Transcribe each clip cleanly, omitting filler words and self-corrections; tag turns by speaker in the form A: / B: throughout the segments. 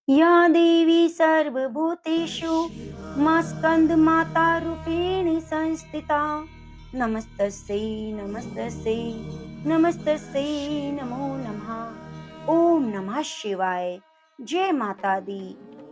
A: या देवी सर्वभूतेषु मा स्कन्दमातारूपेण संस्थिता। नमस्तस्यै नमस्तस्यै नमस्तस्यै नमो नमः। ओम नमः शिवाय। जय माता दी।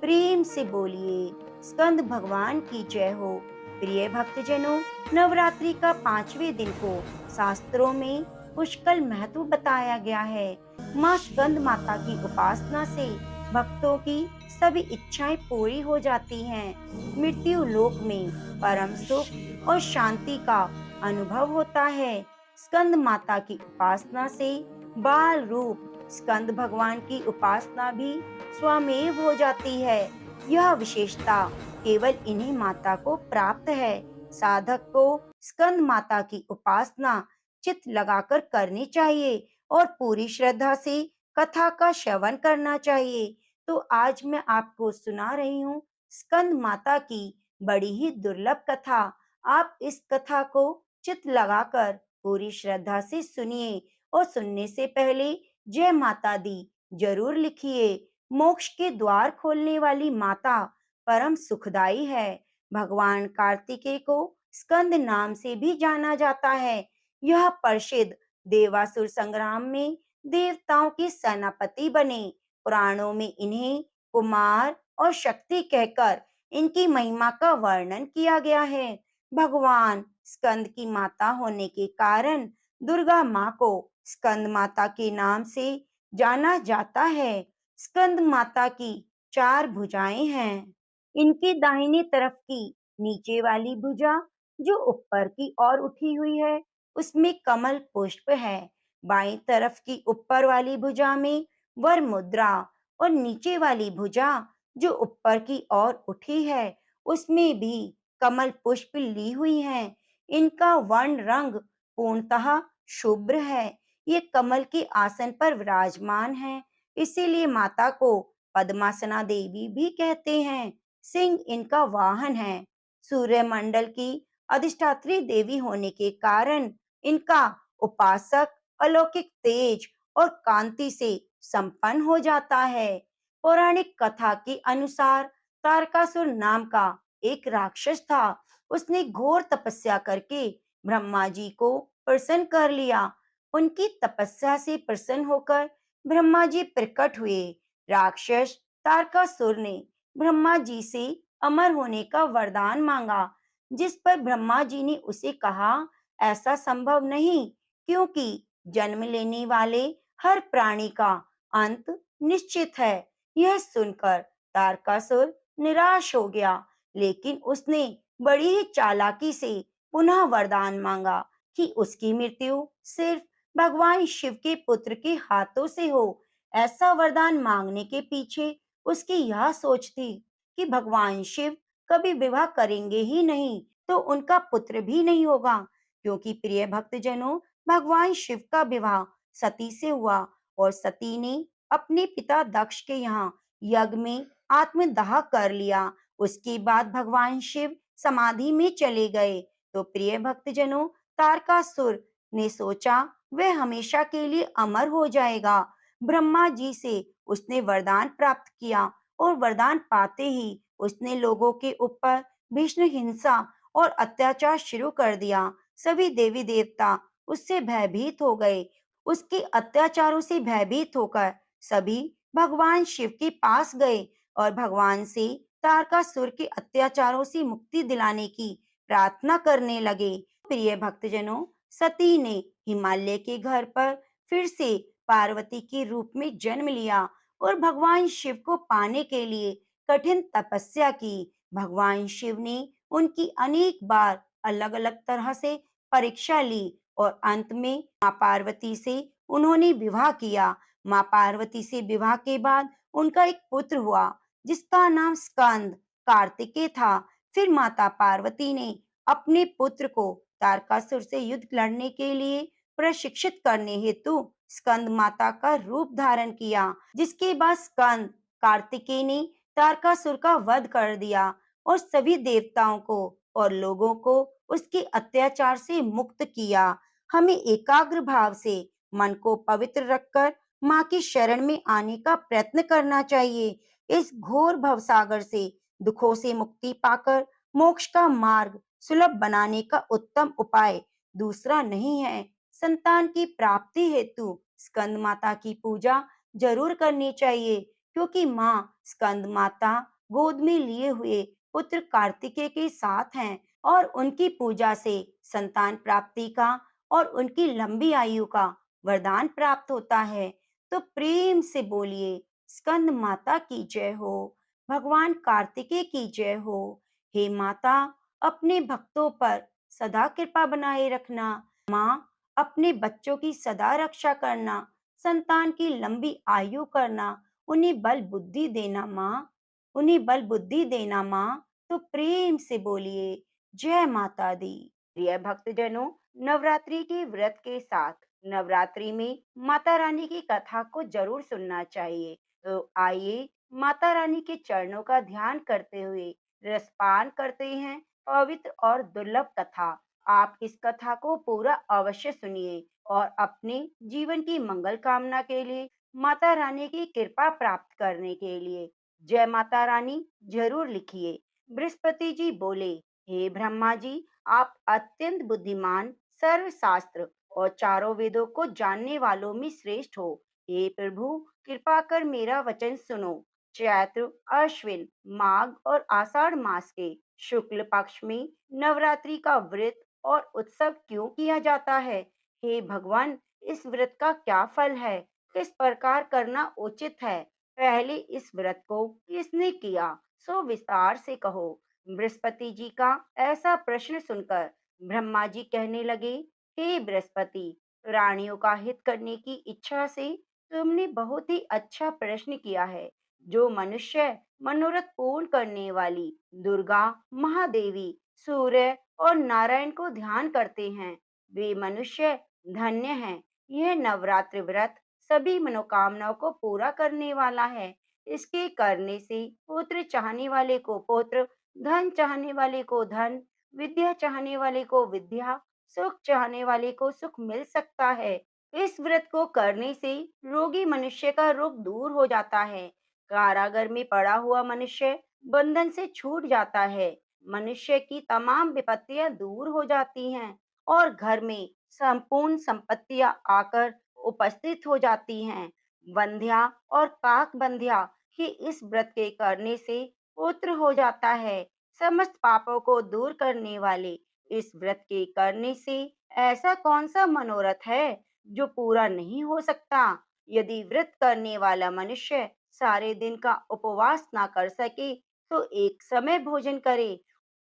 A: प्रेम से बोलिए स्कंद भगवान की जय हो। प्रिय भक्तजनों, नवरात्रि का 5वें दिन को शास्त्रों में पुष्कल महत्व बताया गया है। माँ स्कंद माता की उपासना से भक्तों की सभी इच्छाएं पूरी हो जाती हैं। मृत्यु लोक में परम सुख और शांति का अनुभव होता है। स्कंद माता की उपासना से बाल रूप स्कंद भगवान की उपासना भी स्वमेव हो जाती है। यह विशेषता केवल इन्हीं माता को प्राप्त है। साधक को स्कंद माता की उपासना चित्त लगाकर करनी चाहिए और पूरी श्रद्धा से कथा का श्रवण करना चाहिए। तो आज मैं आपको सुना रही हूँ स्कंद माता की बड़ी ही दुर्लभ कथा। आप इस कथा को चित्त लगाकर पूरी श्रद्धा से सुनिए और सुनने से पहले जय माता दी जरूर लिखिए। मोक्ष के द्वार खोलने वाली माता परम सुखदाई है। भगवान कार्तिकेय को स्कंद नाम से भी जाना जाता है। यह प्रसिद्ध देवासुर संग्राम में देवताओं के सेनापति बने। पुराणों में इन्हें कुमार और शक्ति कहकर इनकी महिमा का वर्णन किया गया है। भगवान स्कंद की माता होने के कारण दुर्गा माँ को स्कंद माता के नाम से जाना जाता है। स्कंद माता की 4 भुजाएं हैं। इनकी दाहिनी तरफ की नीचे वाली भुजा जो ऊपर की ओर उठी हुई है, उसमें कमल पुष्प है। बाईं तरफ की ऊपर वाली भुजा में वर मुद्रा और नीचे वाली भुजा जो ऊपर की ओर उठी है, उसमें भी कमल पुष्प ली हुई है। इनका वर्ण रंग पूर्णतः शुभ्र है। ये कमल के आसन पर विराजमान है, इसीलिए माता को पद्मासना देवी भी कहते हैं। सिंह इनका वाहन है। सूर्य मंडल की अधिष्ठात्री देवी होने के कारण इनका उपासक अलौकिक तेज और कांति से संपन्न हो जाता है। पौराणिक कथा के अनुसार तारकासुर नाम का एक राक्षस था। उसने घोर तपस्या करके ब्रह्मा जी को प्रसन्न कर लिया। उनकी तपस्या से प्रसन्न होकर ब्रह्मा जी प्रकट हुए। राक्षस तारकासुर ने ब्रह्मा जी से अमर होने का वरदान मांगा, जिस पर ब्रह्मा जी ने उसे कहा, ऐसा संभव नहीं, क्योंकि जन्म लेने वाले हर प्राणी का अंत निश्चित है। यह सुनकर तारकासुर निराश हो गया, लेकिन उसने बड़ी ही चालाकी से पुनः वरदान मांगा कि उसकी मृत्यु सिर्फ भगवान शिव के पुत्र के हाथों से हो। ऐसा वरदान मांगने के पीछे उसकी यह सोच थी कि भगवान शिव कभी विवाह करेंगे ही नहीं, तो उनका पुत्र भी नहीं होगा, क्योंकि प्रिय भक्तजनों, भगवान शिव का विवाह सती से हुआ और सती ने अपने पिता दक्ष के यहाँ यज्ञ में आत्मदाह कर लिया। उसके बाद भगवान शिव समाधि में चले गए। तो प्रिय भक्तजनों, तारकासुर ने सोचा वह हमेशा के लिए अमर हो जाएगा। ब्रह्मा जी से उसने वरदान प्राप्त किया और वरदान पाते ही उसने लोगों के ऊपर भीषण हिंसा और अत्याचार शुरू कर दिया। सभी देवी देवता उससे भयभीत हो गए। उसके अत्याचारों से भयभीत होकर सभी भगवान शिव के पास गए और भगवान से तारकासुर के अत्याचारों से मुक्ति दिलाने की प्रार्थना करने लगे। प्रिय भक्तजनों, सती ने हिमालय के घर पर फिर से पार्वती के रूप में जन्म लिया और भगवान शिव को पाने के लिए कठिन तपस्या की। भगवान शिव ने उनकी अनेक बार अलग-अलग तरह से परीक्षा ली और अंत में मां पार्वती से उन्होंने विवाह किया। मां पार्वती से विवाह के बाद उनका एक पुत्र हुआ, जिसका नाम स्कंद कार्तिकेय था। फिर माता पार्वती ने अपने पुत्र को तारकासुर से युद्ध लड़ने के लिए प्रशिक्षित करने हेतु स्कंद माता का रूप धारण किया, जिसके बाद स्कंद कार्तिकेय ने तारकासुर का वध कर दिया और सभी देवताओं को और लोगों को उसके अत्याचार से मुक्त किया। हमें एकाग्र भाव से मन को पवित्र रखकर माँ की शरण में आने का प्रयत्न करना चाहिए। इस घोर भवसागर से दुखों से मुक्ति पाकर मोक्ष का मार्ग सुलभ बनाने का उत्तम उपाय दूसरा नहीं है। संतान की प्राप्ति हेतु स्कंद माता की पूजा जरूर करनी चाहिए, क्योंकि माँ स्कंद माता गोद में लिए हुए पुत्र कार्तिकेय के साथ हैं और उनकी पूजा से संतान प्राप्ति का और उनकी लंबी आयु का वरदान प्राप्त होता है। तो प्रेम से बोलिए, स्कंद माता की जय हो, भगवान कार्तिकेय की जय हो। हे माता, अपने भक्तों पर सदा कृपा बनाए रखना। माँ, अपने बच्चों की सदा रक्षा करना, संतान की लंबी आयु करना, उन्हें बल बुद्धि देना माँ, उन्हें बल बुद्धि देना माँ। तो प्रेम से बोलिए, जय माता दी। प्रिय भक्तजनों, नवरात्रि के व्रत के साथ नवरात्रि में माता रानी की कथा को जरूर सुनना चाहिए। तो आइए माता रानी के चरणों का ध्यान करते हुए रसपान करते हैं पवित्र और दुर्लभ कथा। आप इस कथा को पूरा अवश्य सुनिए और अपने जीवन की मंगल कामना के लिए माता रानी की कृपा प्राप्त करने के लिए जय माता रानी जरूर लिखिए। बृहस्पति जी बोले, हे ब्रह्मा जी, आप अत्यंत बुद्धिमान, सर्वशास्त्र और चारों वेदों को जानने वालों में श्रेष्ठ हो। हे प्रभु, कृपा कर मेरा वचन सुनो। चैत्र, अश्विन, माघ और आषाढ़ मास के शुक्ल पक्ष में नवरात्रि का व्रत और उत्सव क्यों किया जाता है? हे भगवान, इस व्रत का क्या फल है? किस प्रकार करना उचित है? पहले इस व्रत को किसने किया, सो विस्तार से कहो। बृहस्पति जी का ऐसा प्रश्न सुनकर ब्रह्मा जी कहने लगे, हे बृहस्पति, प्राणियों का हित करने की इच्छा से तुमने बहुत ही अच्छा प्रश्न किया है। जो मनुष्य मनोरथ पूर्ण करने वाली दुर्गा, महादेवी, सूर्य और नारायण को ध्यान करते हैं, वे मनुष्य धन्य हैं। यह नवरात्रि व्रत सभी मनोकामनाओं को पूरा करने वाला है। इसके करने से पुत्र चाहने वाले को पुत्र, धन चाहने वाले को धन, विद्या चाहने वाले को विद्या, सुख चाहने वाले को सुख मिल सकता है। इस व्रत को करने से रोगी मनुष्य का रोग दूर हो जाता है। कारागार में पड़ा हुआ मनुष्य बंधन से छूट जाता है। मनुष्य की तमाम विपत्तियां दूर हो जाती हैं और घर में संपूर्ण संपत्तियां आकर उपस्थित हो जाती हैं। बंध्या और काक बंध्या ही इस व्रत के करने से पुत्र हो जाता है। समस्त पापों को दूर करने वाले इस व्रत के करने से ऐसा कौन सा मनोरथ है जो पूरा नहीं हो सकता? यदि व्रत करने वाला मनुष्य सारे दिन का उपवास ना कर सके तो एक समय भोजन करे।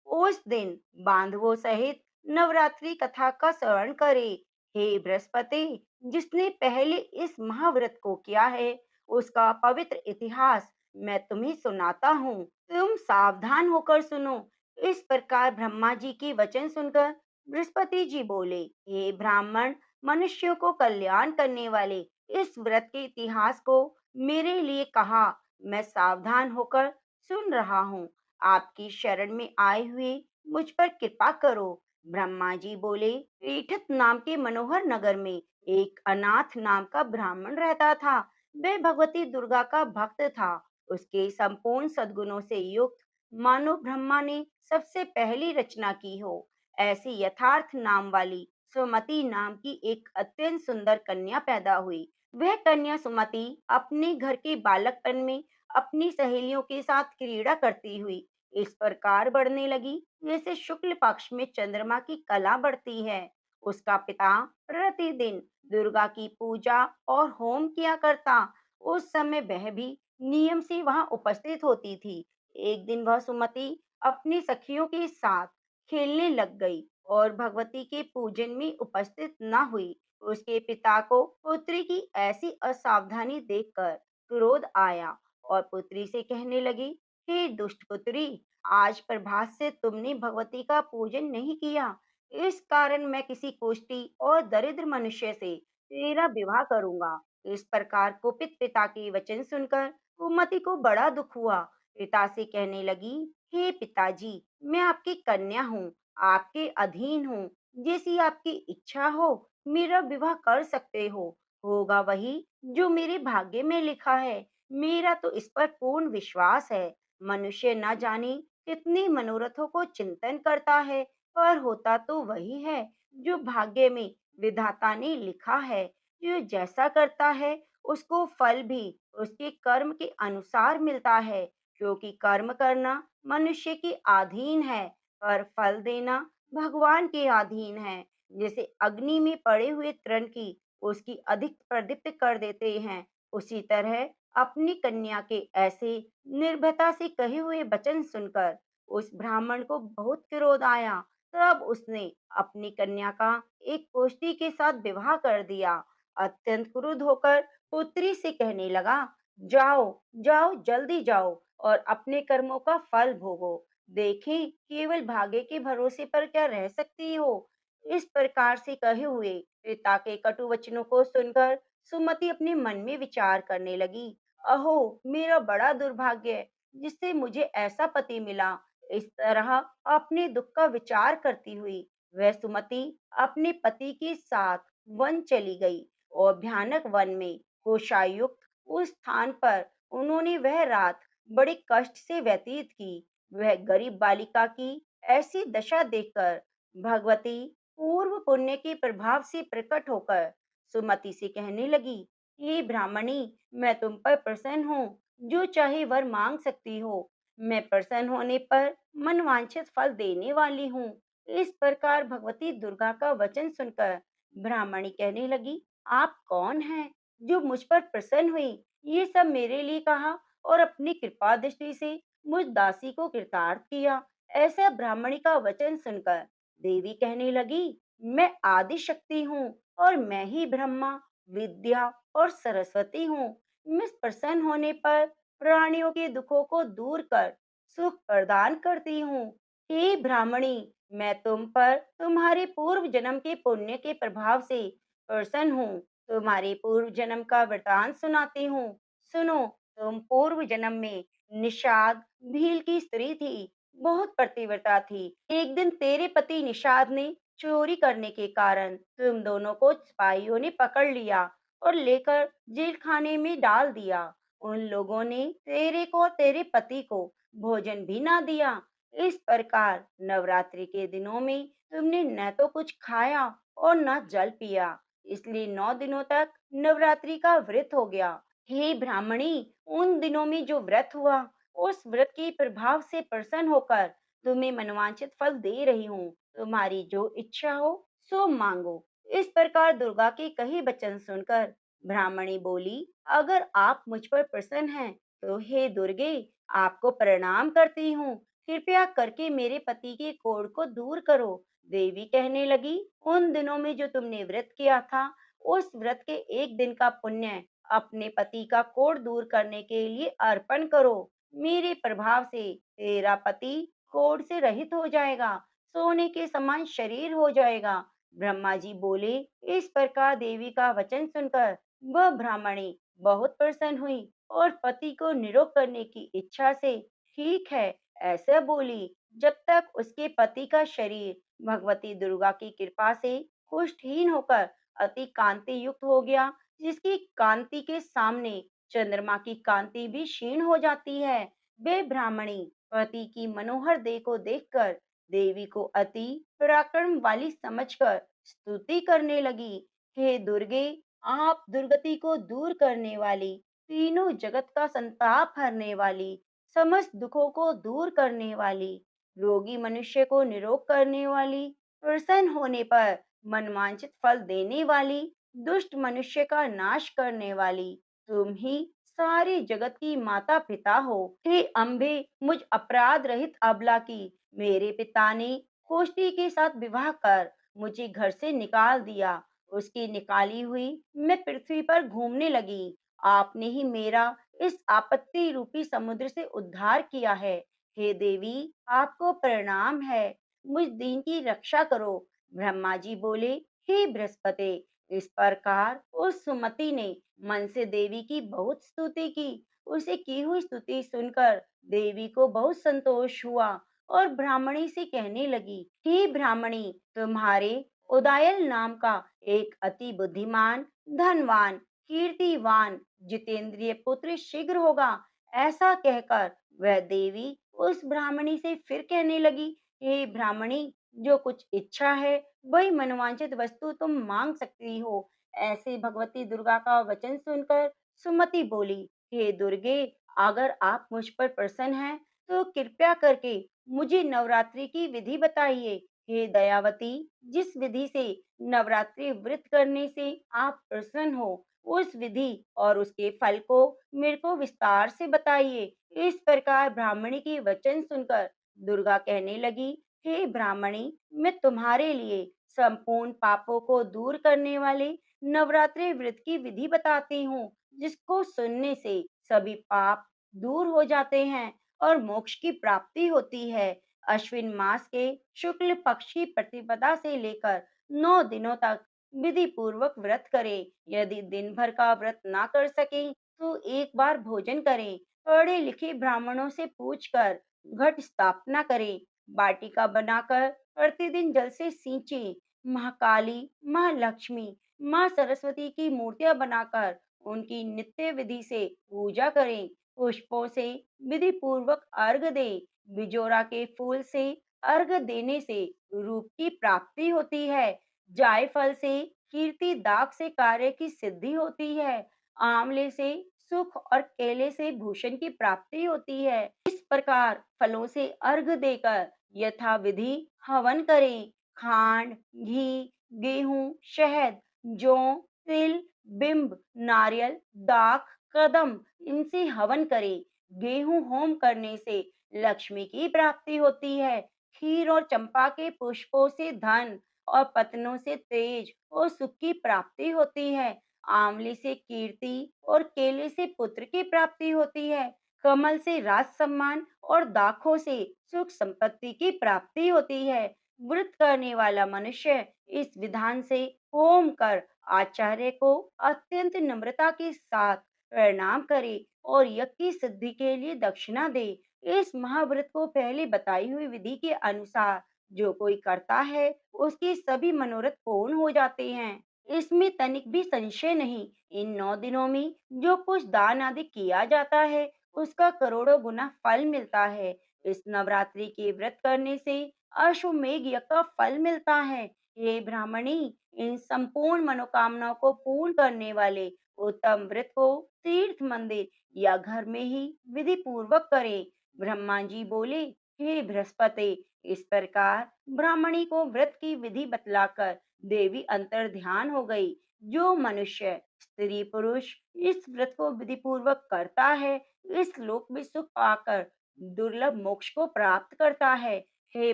A: उस दिन बांधवों सहित नवरात्रि कथा का श्रवण करे। हे बृहस्पति, जिसने पहले इस महाव्रत को किया है, उसका पवित्र इतिहास मैं तुम्हें सुनाता हूँ। तुम सावधान होकर सुनो। इस प्रकार ब्रह्मा जी के वचन सुनकर बृहस्पति जी बोले, हे ब्राह्मण, मनुष्यों को कल्याण करने वाले इस व्रत के इतिहास को मेरे लिए कहा। मैं सावधान होकर सुन रहा हूँ। आपकी शरण में आए हुए मुझ पर कृपा करो। ब्रह्मा जी बोले, ईठत नाम के मनोहर नगर में एक अनाथ नाम का ब्राह्मण रहता था। वह भगवती दुर्गा का भक्त था। उसके संपूर्ण सद्गुणों से युक्त मानो ब्रह्मा ने सबसे पहली रचना की हो। ऐसी यथार्थ नाम वाली सुमति नाम की एक अत्यंत सुंदर कन्या पैदा हुई। वह कन्या सुमति अपने घर के बालकपन में अपनी सहेलियों के साथ क्रीड़ा करती हुई इस प्रकार बढ़ने लगी जैसे शुक्ल पक्ष में चंद्रमा की कला बढ़ती है। उसका पिता प्रतिदिन दुर्गा की पूजा और होम किया करता। उस समय वह भी नियम से वहां उपस्थित होती थी। एक दिन वह सुमति अपनी सखियों के साथ खेलने लग गई और भगवती के पूजन में उपस्थित न हुई। उसके पिता को पुत्री की ऐसी असावधानी देखकर क्रोध आया और पुत्री से कहने लगी, हे दुष्ट पुत्री, आज प्रभात से तुमने भगवती का पूजन नहीं किया। इस कारण मैं किसी कुष्टी और दरिद्र मनुष्य से तेरा विवाह करूंगा। इस प्रकार कुपित पिता के वचन सुनकर कुमति को बड़ा दुख हुआ। पिता से कहने लगी, हे पिताजी, मैं आपकी कन्या हूँ, आपके अधीन हूँ। जैसी आपकी इच्छा हो मेरा विवाह कर सकते हो। होगा वही जो मेरे भाग्य में लिखा है। मेरा तो इस पर पूर्ण विश्वास है। मनुष्य न जाने कितने मनोरथों को चिंतन करता है, पर होता तो वही है जो भाग्य में विधाता ने लिखा है। जो जैसा करता है उसको फल भी उसके कर्म के अनुसार मिलता है, क्योंकि कर्म करना मनुष्य के अधीन है, पर फल देना भगवान के अधीन है। जैसे अग्नि में पड़े हुए तृण की उसकी अधिक प्रदीप्त कर देते हैं, उसी तरह अपनी कन्या के ऐसे निर्भयता से कहे हुए वचन सुनकर उस ब्राह्मण को बहुत क्रोध आया। तब उसने अपनी कन्या का एक कोष्ठी के साथ विवाह कर दिया। अत्यंत क्रुद्ध होकर पुत्री से कहने लगा, जाओ जाओ जल्दी जाओ और अपने कर्मों का फल भोगो। देखें, केवल भाग्य के भरोसे पर क्या रह सकती हो। इस प्रकार से कहे हुए पिता के कटु वचनों को सुनकर सुमति अपने मन में विचार करने लगी, अहो मेरा बड़ा दुर्भाग्य है, जिससे मुझे ऐसा पति मिला। इस तरह अपने दुख का विचार करती हुई वह सुमति अपने पति के साथ वन चली गई, और भयानक वन में कोषायुक्त उस स्थान पर उन्होंने वह रात बड़े कष्ट से व्यतीत की। वह गरीब बालिका की ऐसी दशा देखकर भगवती पूर्व पुण्य के प्रभाव से प्रकट होकर सुमति से कहने लगी, हे ब्राह्मणी, मैं तुम पर प्रसन्न हूँ, जो चाहे वर मांग सकती हो। मैं प्रसन्न होने पर मनवांछित फल देने वाली हूँ। इस प्रकार भगवती दुर्गा का वचन सुनकर ब्राह्मणी कहने लगी, आप कौन हैं जो मुझ पर प्रसन्न हुई? ये सब मेरे लिए कहा और अपनी कृपा दृष्टि से मुझ दासी को कृतार्थ किया। ऐसा ब्राह्मणी का वचन सुनकर देवी कहने लगी, मैं आदि शक्ति हूँ और मैं ही ब्रह्मा, विद्या और सरस्वती हूँ। मैं प्रसन्न होने पर प्राणियों के दुखों को दूर कर सुख प्रदान करती हूँ। हे ब्राह्मणी, मैं तुम पर तुम्हारे पूर्व जन्म के पुण्य के प्रभाव से प्रसन्न हूँ। तुम्हारे पूर्व जन्म का वृतांत सुनाती हूँ। सुनो, तुम पूर्व जन्म में निषाद भील की स्त्री थी, बहुत पतिव्रता थी। एक दिन तेरे पति निषाद ने चोरी करने के कारण तुम दोनों को सिपाहियों ने पकड़ लिया और लेकर जेल खाने में डाल दिया। उन लोगों ने तेरे को और तेरे पति को भोजन भी ना दिया। इस प्रकार नवरात्रि के दिनों में तुमने न तो कुछ खाया और न जल पिया, इसलिए 9 दिनों तक नवरात्रि का व्रत हो गया। हे ब्राह्मणी, उन दिनों में जो व्रत हुआ, उस व्रत के प्रभाव से प्रसन्न होकर तुम्हें मनवांछित फल दे रही हूँ। तुम्हारी जो इच्छा हो सो मांगो। इस प्रकार दुर्गा के कहे वचन सुनकर ब्राह्मणी बोली, अगर आप मुझ पर प्रसन्न हैं, तो हे दुर्गे, आपको प्रणाम करती हूँ। कृपया करके मेरे पति के कोढ़ को दूर करो। देवी कहने लगी, उन दिनों में जो तुमने व्रत किया था, उस व्रत के एक दिन का पुण्य अपने पति का कोढ़ दूर करने के लिए अर्पण करो। मेरे प्रभाव से तेरा पति कोढ़ से रहित हो जाएगा, सोने के समान शरीर हो जाएगा। ब्रह्मा जी बोले। इस प्रकार देवी का वचन सुनकर वह ब्राह्मणी बहुत प्रसन्न हुई और पति को निरोग करने की इच्छा से ठीक है ऐसे बोली। जब तक उसके पति का शरीर भगवती दुर्गा की कृपा से कुष्ठहीन होकर अति कांति युक्त हो गया, जिसकी कांति के सामने चंद्रमा की कांति भी क्षीण हो जाती है। वे ब्राह्मणी पति की मनोहर देह को देखकर देवी को अति पराक्रम वाली समझकर स्तुति करने लगी। हे दुर्गे, आप दुर्गति को दूर करने वाली, तीनों जगत का संताप हरने वाली, समस्त दुखों को दूर करने वाली, रोगी मनुष्य को निरोग करने वाली, प्रसन्न होने पर मनवांछित फल देने वाली, दुष्ट मनुष्य का नाश करने वाली, तुम ही सारे जगत की माता पिता हो। हे अम्बे, मुझ अपराध रहित अबला की मेरे पिता ने कोष्ठी के साथ विवाह कर मुझे घर से निकाल दिया। उसकी निकाली हुई मैं पृथ्वी पर घूमने लगी। आपने ही मेरा इस आपत्ति रूपी समुद्र से उद्धार किया है। हे देवी, आपको प्रणाम है। मुझ दीन की रक्षा करो। ब्रह्मा जी बोले, हे बृहस्पति, इस प्रकार उस सुमति ने मन से देवी की बहुत स्तुति की। उसे की हुई स्तुति सुनकर देवी को बहुत संतोष हुआ और ब्राह्मणी से कहने लगी, हे ब्राह्मणी, तुम्हारे उदायल नाम का एक अति बुद्धिमान, धनवान, कीर्तिवान जितेंद्रिय पुत्र शीघ्र होगा। ऐसा कहकर वह देवी उस ब्राह्मणी से फिर कहने लगी, हे ब्राह्मणी, जो कुछ इच्छा है वही मनोवांछित वस्तु तुम मांग सकती हो। ऐसे भगवती दुर्गा का वचन सुनकर सुमति बोली, हे दुर्गे, अगर आप मुझ पर प्रसन्न हैं तो कृपया करके मुझे नवरात्रि की विधि बताइए। हे दयावती, जिस विधि से नवरात्रि व्रत करने से आप प्रसन्न हो, उस विधि और उसके फल को मेरे को विस्तार से बताइए। इस प्रकार ब्राह्मणी के वचन सुनकर दुर्गा कहने लगी, हे ब्राह्मणी, मैं तुम्हारे लिए संपूर्ण पापों को दूर करने वाले नवरात्रि व्रत की विधि बताती हूँ, जिसको सुनने से सभी पाप दूर हो जाते हैं और मोक्ष की प्राप्ति होती है। अश्विन मास के शुक्ल पक्ष की प्रतिपदा से लेकर 9 दिनों तक विधि पूर्वक व्रत करें। यदि दिन भर का व्रत ना कर सके तो एक बार भोजन करें। पढ़े लिखे ब्राह्मणों से पूछकर घट स्थापना करें। वाटिका बनाकर प्रतिदिन जल से सींचे। महाकाली, माँ लक्ष्मी, माँ सरस्वती की मूर्तियां बनाकर उनकी नित्य विधि से पूजा करें। पुष्पों से विधि पूर्वक अर्घ दें। बिजोरा के फूल से अर्घ देने से रूप की प्राप्ति होती है। जायफल से कीर्ति, दाग से कार्य की सिद्धि होती है। आंवले से सुख और केले से भूषण की प्राप्ति होती है। इस प्रकार फलों से अर्घ देकर यथा विधि हवन करें। खांड, घी, गेहूं, शहद, जौ, तिल, बिंब, नारियल, दाख, कदम, इनसे हवन करें। गेहूं होम करने से लक्ष्मी की प्राप्ति होती है। खीर और चंपा के पुष्पों से धन और पत्नों से तेज और सुख की प्राप्ति होती है। आंवले से कीर्ति और केले से पुत्र की प्राप्ति होती है। कमल से राज सम्मान और दाखों से सुख संपत्ति की प्राप्ति होती है। व्रत करने वाला मनुष्य इस विधान से होम कर आचार्य को अत्यंत नम्रता के साथ प्रणाम करे और यज्ञ की सिद्धि के लिए दक्षिणा दे। इस महाव्रत को पहले बताई हुई विधि के अनुसार जो कोई करता है, उसके सभी मनोरथ पूर्ण हो जाते हैं। इसमें तनिक भी संशय नहीं। इन 9 दिनों में जो कुछ दान आदि किया जाता है, उसका करोड़ों गुना फल मिलता है। इस नवरात्रि के व्रत करने से अश्वमेध यज्ञ का फल मिलता है। हे ब्राह्मणी, इन संपूर्ण मनोकामनाओं को पूर्ण करने वाले उत्तम व्रत को तीर्थ, मंदिर या घर में ही विधि पूर्वक करें। ब्रह्मा जी बोले, हे बृहस्पति, इस प्रकार ब्राह्मणी को व्रत की विधि बतलाकर देवी अंतर ध्यान हो गई। जो मनुष्य, स्त्री पुरुष इस व्रत को विधि पूर्वक करता है, इस लोक में सुख पाकर दुर्लभ मोक्ष को प्राप्त करता है। हे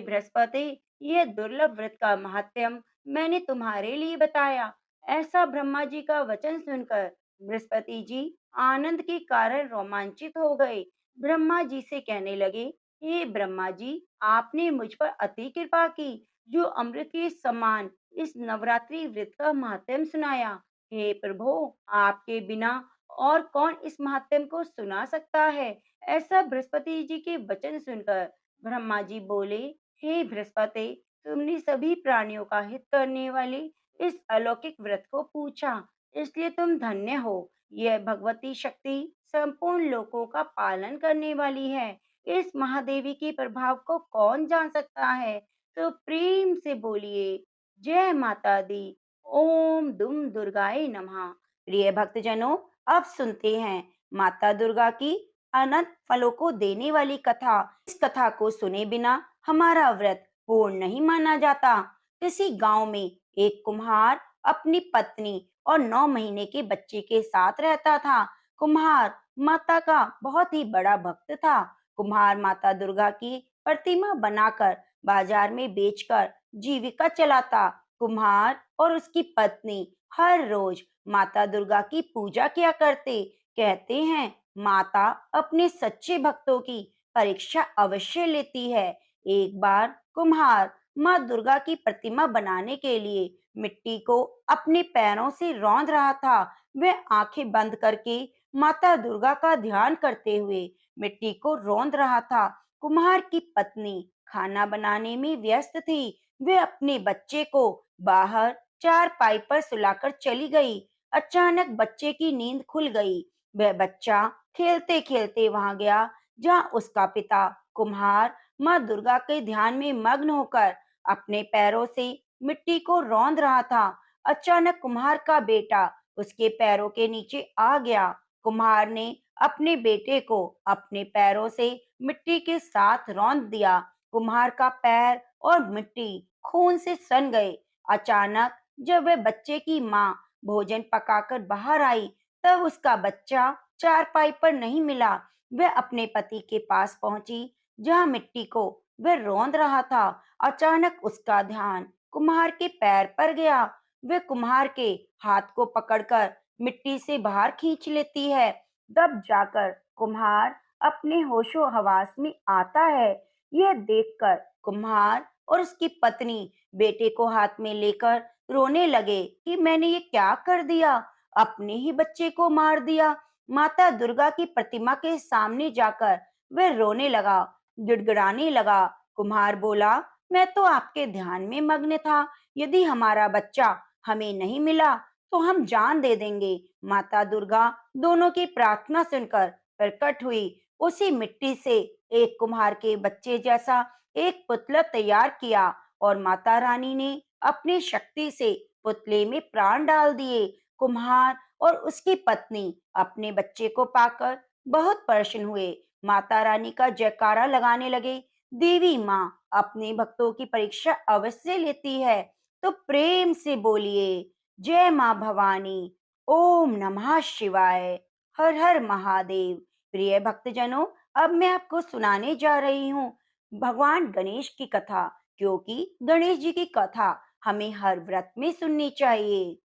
A: बृहस्पति, यह दुर्लभ व्रत का महात्म्य मैंने तुम्हारे लिए बताया। ऐसा ब्रह्मा जी का वचन सुनकर बृहस्पति जी आनंद के कारण रोमांचित हो गए। ब्रह्मा जी से कहने लगे, हे ब्रह्मा जी, आपने मुझ पर अति कृपा की, जो अमृत के समान इस नवरात्रि व्रत का महात्म्य सुनाया। हे प्रभु, आपके बिना और कौन इस महात्म्य को सुना सकता है। ऐसा बृहस्पति जी के वचन सुनकर ब्रह्मा जी बोले, हे बृहस्पति, तुमने सभी प्राणियों का हित करने वाले इस अलौकिक व्रत को पूछा, इसलिए तुम धन्य हो। यह भगवती शक्ति संपूर्ण लोकों का पालन करने वाली है। इस महादेवी के प्रभाव को कौन जान सकता है। तो प्रेम से बोलिए, जय माता दी। ओम दुम दुर्गाए नमः। प्रिय भक्तजनों, अब सुनते हैं माता दुर्गा की अनंत फलों को देने वाली कथा। इस कथा को सुने बिना हमारा व्रत पूर्ण नहीं माना जाता। किसी गांव में एक कुम्हार अपनी पत्नी और 9 महीने के बच्चे के साथ रहता था। कुम्हार माता का बहुत ही बड़ा भक्त था। कुम्हार माता दुर्गा की प्रतिमा बनाकर बाजार में बेचकर जीविका चलाता। कुम्हार और उसकी पत्नी हर रोज माता दुर्गा की पूजा किया करते। कहते हैं, माता अपने सच्चे भक्तों की परीक्षा अवश्य लेती है। एक बार कुम्हार माँ दुर्गा की प्रतिमा बनाने के लिए मिट्टी को अपने पैरों से रौंद रहा था। वह आंखें बंद करके माता दुर्गा का ध्यान करते हुए मिट्टी को रौंद रहा था। कुम्हार की पत्नी खाना बनाने में व्यस्त थी। वे अपने बच्चे को बाहर चारपाई पर सुलाकर चली गई। अचानक बच्चे की नींद खुल गई। वह बच्चा खेलते खेलते वहां गया जहां उसका पिता कुम्हार माँ दुर्गा के ध्यान में मग्न होकर अपने पैरों से मिट्टी को रौंद रहा था। अचानक कुम्हार का बेटा उसके पैरों के नीचे आ गया। कुम्हार ने अपने बेटे को अपने पैरों से मिट्टी के साथ रौंद दिया। कुम्हार का पैर और मिट्टी खून से सन गए। अचानक जब वह बच्चे की माँ भोजन पकाकर बाहर आई, तब उसका बच्चा चारपाई पर नहीं मिला। वह अपने पति के पास पहुंची जहां मिट्टी को वह रौंद रहा था। अचानक उसका ध्यान कुम्हार के पैर पर गया। वह कुम्हार के हाथ को पकड़कर मिट्टी से बाहर खींच लेती है। तब जाकर कुम्हार अपने होशो हवास में आता है। यह देखकर कुम्हार और उसकी पत्नी बेटे को हाथ में लेकर रोने लगे कि मैंने ये क्या कर दिया, अपने ही बच्चे को मार दिया। माता दुर्गा की प्रतिमा के सामने जाकर वह रोने लगा, गिड़गिड़ाने लगा। कुम्हार बोला, मैं तो आपके ध्यान में मग्न था। यदि हमारा बच्चा हमें नहीं मिला तो हम जान दे देंगे। माता दुर्गा दोनों की प्रार्थना सुनकर प्रकट हुई। उसी मिट्टी से एक कुम्हार के बच्चे जैसा एक पुतला तैयार किया और माता रानी ने अपनी शक्ति से पुतले में प्राण डाल दिए। कुम्हार और उसकी पत्नी अपने बच्चे को पाकर बहुत प्रसन्न हुए। माता रानी का जयकारा लगाने लगे। देवी माँ अपने भक्तों की परीक्षा अवश्य लेती है, तो प्रेम से बोलिए, जय माँ भवानी, ओम नमः शिवाय, हर हर महादेव। प्रिय भक्तजनों, अब मैं आपको सुनाने जा रही हूँ भगवान गणेश की कथा, क्योंकि गणेश जी की कथा हमें हर व्रत में सुननी चाहिए।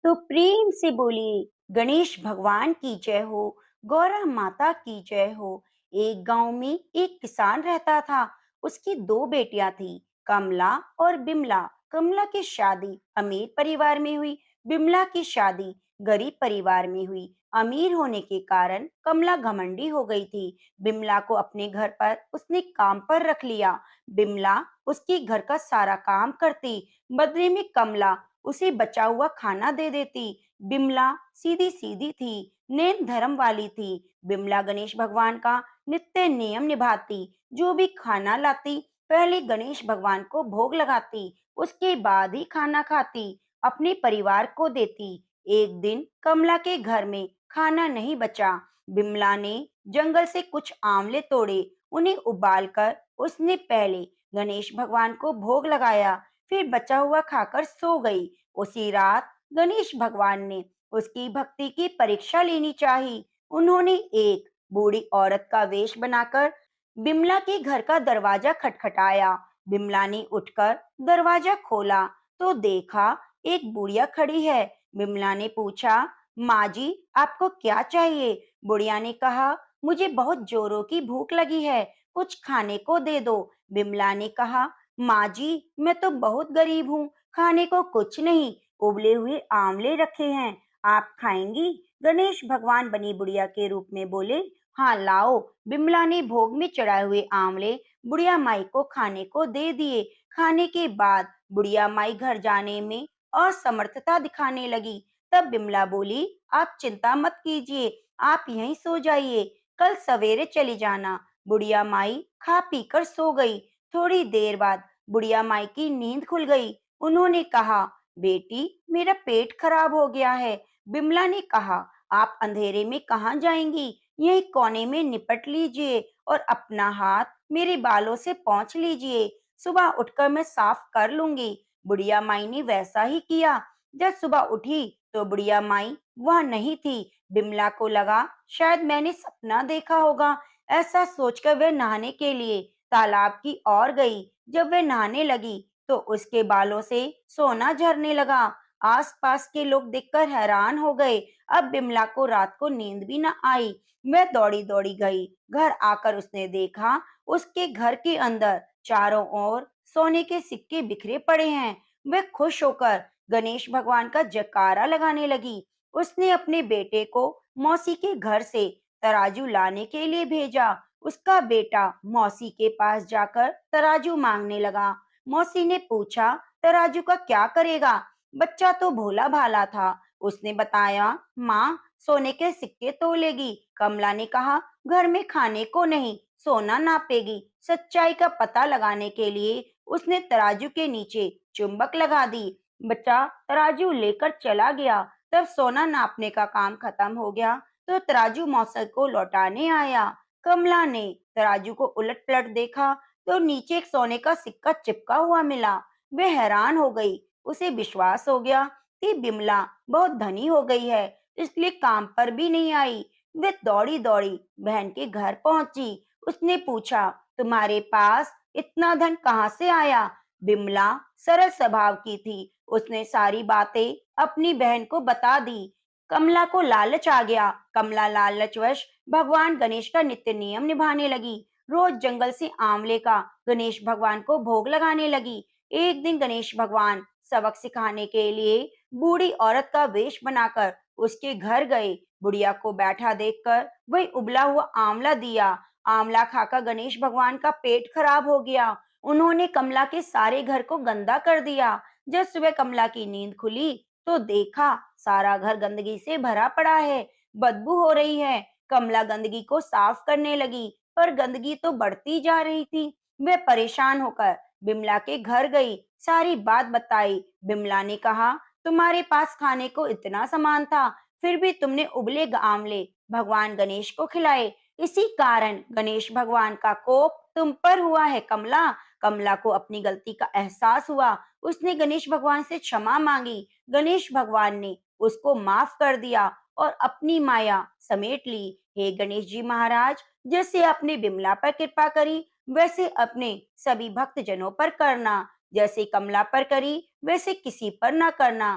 A: तो प्रेम से बोलिए, गणेश भगवान की जय हो, गौरा माता की जय हो। एक गांव में एक किसान रहता था। उसकी दो बेटियां थी, कमला और बिमला। कमला की शादी अमीर परिवार में हुई, बिमला की शादी गरीब परिवार में हुई। अमीर होने के कारण कमला घमंडी हो गई थी। बिमला को अपने घर पर उसने काम पर रख लिया। बिमला उसके घर का सारा काम करती, बदले में कमला उसे बचा हुआ खाना दे देती। बिमला सीधी सीधी थी, नेम धर्म वाली थी। बिमला गणेश भगवान का नित्य नियम निभाती। जो भी खाना लाती पहले गणेश भगवान को भोग लगाती, उसके बाद ही खाना खाती, अपने परिवार को देती। एक दिन कमला के घर में खाना नहीं बचा। बिमला ने जंगल से कुछ आंवले तोड़े, उन्हें उबालकर उसने पहले गणेश भगवान को भोग लगाया, फिर बचा हुआ खाकर सो गई। उसी रात गणेश भगवान ने उसकी भक्ति की परीक्षा लेनी चाहिए। उन्होंने एक बूढ़ी औरत का वेश बनाकर बिमला के घर का दरवाजा खटखटाया। बिमला ने उठकर दरवाजा खोला तो देखा एक बुढ़िया खड़ी है। बिमला ने पूछा, माँ जी, आपको क्या चाहिए? बुढ़िया ने कहा, मुझे बहुत जोरों की भूख लगी है, कुछ खाने को दे दो। बिमला ने कहा, माँ जी, मैं तो बहुत गरीब हूँ, खाने को कुछ नहीं, उबले हुए आंवले रखे हैं, आप खाएंगी? गणेश भगवान बनी बुढ़िया के रूप में बोले, हाँ लाओ। बिमला ने भोग में चढ़ाए हुए आंवले बुढ़िया माई को खाने को दे दिए। खाने के बाद बुढ़िया माई घर जाने में असमर्थता दिखाने लगी। तब बिमला बोली, आप चिंता मत कीजिए, आप यहीं सो जाइए, कल सवेरे चली जाना। बुढ़िया माई खा पीकर सो गई। थोड़ी देर बाद बुढ़िया माई की नींद खुल गई। उन्होंने कहा, बेटी, मेरा पेट खराब हो गया है। बिमला ने कहा, आप अंधेरे में कहाँ जाएंगी, यही कोने में निपट लीजिए और अपना हाथ मेरे बालों से पोंछ लीजिए, सुबह उठकर मैं साफ कर लूंगी। बुढ़िया माई ने वैसा ही किया। जब सुबह उठी तो बुढ़िया माई वह नहीं थी। बिमला को लगा शायद मैंने सपना देखा होगा। ऐसा सोचकर वह नहाने के लिए तालाब की ओर गई। जब वह नहाने लगी तो उसके बालों से सोना झरने लगा। आसपास के लोग देखकर हैरान हो गए। अब बिमला को रात को नींद भी न आई। वह दौड़ी दौड़ी गई। घर आकर उसने देखा उसके घर के अंदर चारों ओर सोने के सिक्के बिखरे पड़े हैं। वह खुश होकर गणेश भगवान का जयकारा लगाने लगी। उसने अपने बेटे को मौसी के घर से तराजू लाने के लिए भेजा। उसका बेटा मौसी के पास जाकर तराजू मांगने लगा। मौसी ने पूछा, तराजू का क्या करेगा? बच्चा तो भोला भाला था। उसने बताया, माँ सोने के सिक्के तोलेगी। कमला ने कहा, घर में खाने को नहीं, सोना नापेगी। सच्चाई का पता लगाने के लिए उसने तराजू के नीचे चुंबक लगा दी। बच्चा तराजू लेकर चला गया। तब सोना नापने का काम खत्म हो गया तो तराजू मौसम को लौटाने आया। कमला ने तराजू को उलट पलट देखा तो नीचे एक सोने का सिक्का चिपका हुआ मिला। वे हैरान हो गई। उसे विश्वास हो गया कि बिमला बहुत धनी हो गई है, इसलिए काम पर भी नहीं आई। वे दौड़ी दौड़ी बहन के घर पहुंची। उसने पूछा, तुम्हारे पास इतना धन कहाँ से आया? बिमला सरल स्वभाव की थी। उसने सारी बातें अपनी बहन को बता दी। कमला को लालच आ गया। कमला लालचवश भगवान गणेश का नित्य नियम निभाने लगी। रोज जंगल से आंवले का गणेश भगवान को भोग लगाने लगी। एक दिन गणेश भगवान सबक सिखाने के लिए बूढ़ी औरत का वेश बनाकर उसके घर गए। बुढ़िया को बैठा देखकर वही उबला हुआ आंवला दिया। आंवला खाकर गणेश भगवान का पेट खराब हो गया। उन्होंने कमला के सारे घर को गंदा कर दिया। जब सुबह कमला की नींद खुली तो देखा सारा घर गंदगी से भरा पड़ा है, बदबू हो रही है। कमला गंदगी को साफ करने लगी, पर गंदगी तो बढ़ती जा रही थी। वे परेशान होकर बिमला के घर गई, सारी बात बताई। बिमला ने कहा, तुम्हारे पास खाने को इतना सामान था, फिर भी तुमने उबले आंवले भगवान गणेश को खिलाए। इसी कारण गणेश भगवान का कोप तुम पर हुआ है कमला। कमला को अपनी गलती का एहसास हुआ। उसने गणेश भगवान से क्षमा मांगी। गणेश भगवान ने उसको माफ कर दिया और अपनी माया समेट ली। हे गणेश जी महाराज, जैसे आपने बिमला पर कृपा करी वैसे अपने सभी भक्त जनों पर करना। जैसे कमला पर करी वैसे किसी पर ना करना।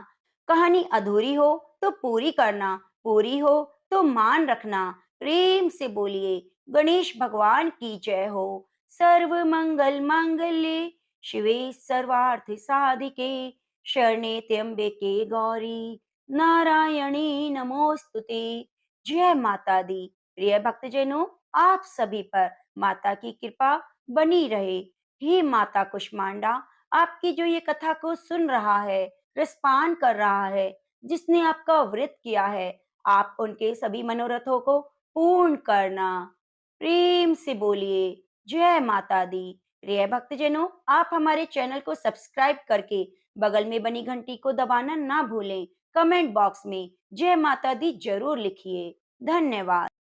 A: कहानी अधूरी हो तो पूरी करना, पूरी हो तो मान रखना। प्रेम से बोलिए, गणेश भगवान की जय हो। सर्व मंगल मांगल्ये शिवे सर्वार्थ साधिके शरणे त्र्यंबके गौरी नारायणी नमोस्तुते। जय माता दी। प्रिय भक्तजनों, आप सभी पर माता की कृपा बनी रहे। हे माता कुष्मांडा, आपकी जो ये कथा को सुन रहा है, रिस्पान कर रहा है, जिसने आपका व्रत किया है, आप उनके सभी मनोरथों को पूर्ण करना। प्रेम से बोलिए, जय माता दी। प्रिय भक्तजनों, आप हमारे चैनल को सब्सक्राइब करके बगल में बनी घंटी को दबाना ना भूलें। कमेंट बॉक्स में जय माता दी जरूर लिखिए। धन्यवाद।